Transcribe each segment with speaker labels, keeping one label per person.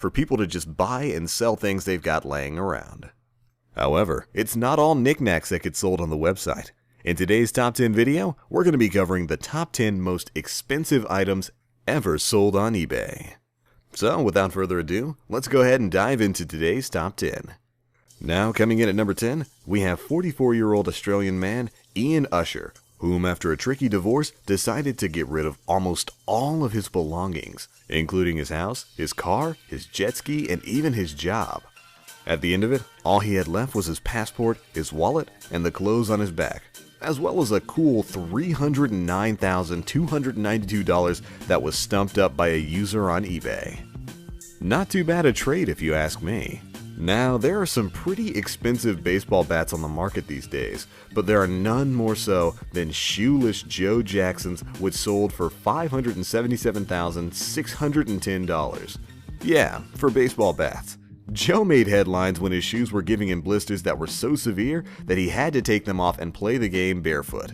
Speaker 1: for people to just buy and sell things they've got laying around. However, it's not all knickknacks that get sold on the website. In today's Top 10 video, we're going to be covering the top 10 most expensive items ever sold on eBay. So, without further ado, let's go ahead and dive into today's Top 10. Now, coming in at number 10, we have 44-year-old Australian man Ian Usher, whom after a tricky divorce decided to get rid of almost all of his belongings, including his house, his car, his jet ski, and even his job. At the end of it, all he had left was his passport, his wallet, and the clothes on his back, as well as a cool $309,292 that was stumped up by a user on eBay. Not too bad a trade if you ask me. Now, there are some pretty expensive baseball bats on the market these days, but there are none more so than shoeless Joe Jackson's, which sold for $577,610. Yeah, for baseball bats. Joe made headlines when his shoes were giving him blisters that were so severe that he had to take them off and play the game barefoot.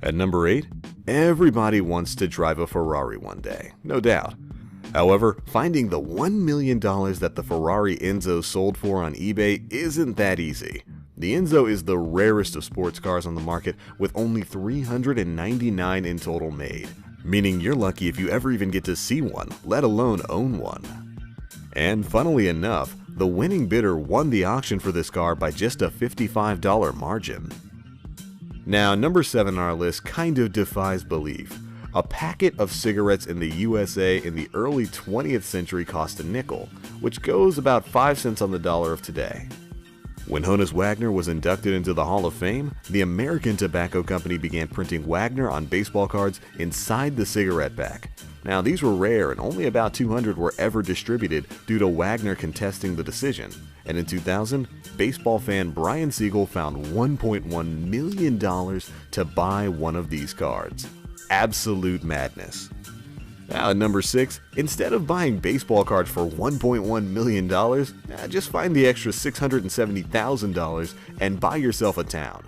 Speaker 1: At number 8, everybody wants to drive a Ferrari one day, no doubt. However, finding the $1 million that the Ferrari Enzo sold for on eBay isn't that easy. The Enzo is the rarest of sports cars on the market, with only 399 in total made, meaning you're lucky if you ever even get to see one, let alone own one. And funnily enough, the winning bidder won the auction for this car by just a $55 margin. Now, number 7 on our list kind of defies belief. A packet of cigarettes in the USA in the early 20th century cost a nickel, which goes about 5 cents on the dollar of today. When Honus Wagner was inducted into the Hall of Fame, the American Tobacco Company began printing Wagner on baseball cards inside the cigarette pack. Now, these were rare and only about 200 were ever distributed due to Wagner contesting the decision. And in 2000, baseball fan Brian Siegel found $1.1 million to buy one of these cards. Absolute madness. Now at number 6, instead of buying baseball cards for $1.1 million, just find the extra $670,000 and buy yourself a town.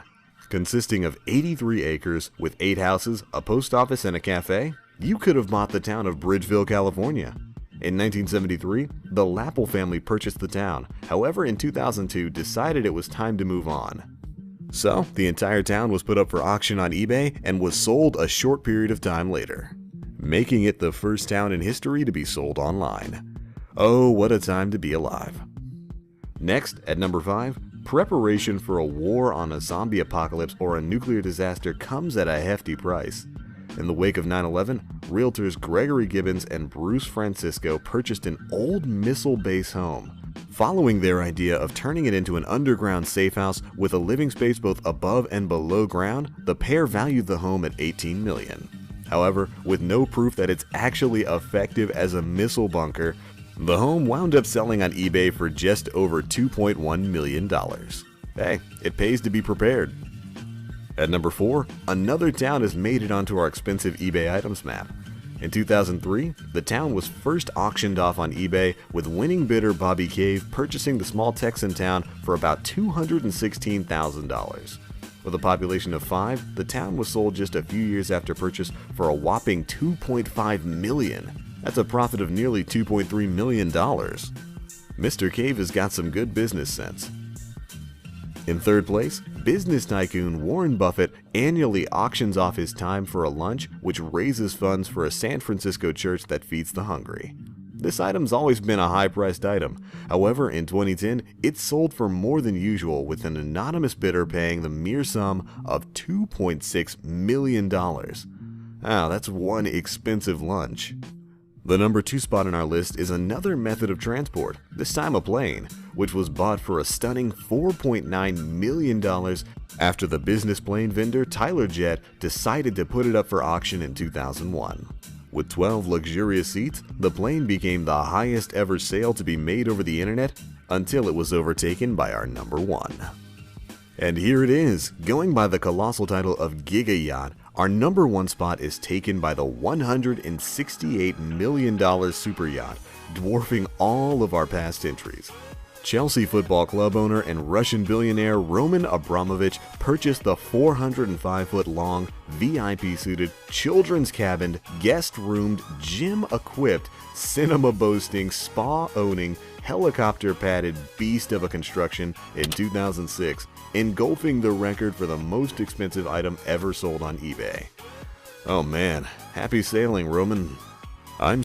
Speaker 1: Consisting of 83 acres with 8 houses, a post office, and a cafe, you could have bought the town of Bridgeville, California. In 1973, the Lapple family purchased the town, however in 2002 decided it was time to move on. So, the entire town was put up for auction on eBay and was sold a short period of time later, making it the first town in history to be sold online. Oh, what a time to be alive. Next, at number 5, preparation for a war on a zombie apocalypse or a nuclear disaster comes at a hefty price. In the wake of 9/11, realtors Gregory Gibbons and Bruce Francisco purchased an old missile base home, following their idea of turning it into an underground safe house with a living space both above and below ground. The pair valued the home at $18 million. However, with no proof that it's actually effective as a missile bunker, the home wound up selling on eBay for just over $2.1 million. Hey, it pays to be prepared. At number 4, another town has made it onto our expensive eBay items map. In 2003, the town was first auctioned off on eBay, with winning bidder Bobby Cave purchasing the small Texan town for about $216,000. With a population of 5, the town was sold just a few years after purchase for a whopping $2.5 million. That's a profit of nearly $2.3 million. Mr. Cave has got some good business sense. In third place, business tycoon Warren Buffett annually auctions off his time for a lunch, which raises funds for a San Francisco church that feeds the hungry. This item's always been a high-priced item. However, in 2010, it sold for more than usual, with an anonymous bidder paying the mere sum of $2.6 million. Wow, that's one expensive lunch. The number 2 spot on our list is another method of transport, this time a plane, which was bought for a stunning $4.9 million after the business plane vendor Tyler Jet decided to put it up for auction in 2001. With 12 luxurious seats, the plane became the highest ever sale to be made over the internet until it was overtaken by our number 1. And here it is, going by the colossal title of Giga Yacht. Our number 1 spot is taken by the $168 million super yacht, dwarfing all of our past entries. Chelsea Football Club owner and Russian billionaire Roman Abramovich purchased the 405-foot-long, VIP-suited, children's-cabined, guest-roomed, gym-equipped, cinema-boasting, spa-owning, helicopter-padded beast of a construction in 2006, engulfing the record for the most expensive item ever sold on eBay. Oh man, happy sailing, Roman. I'm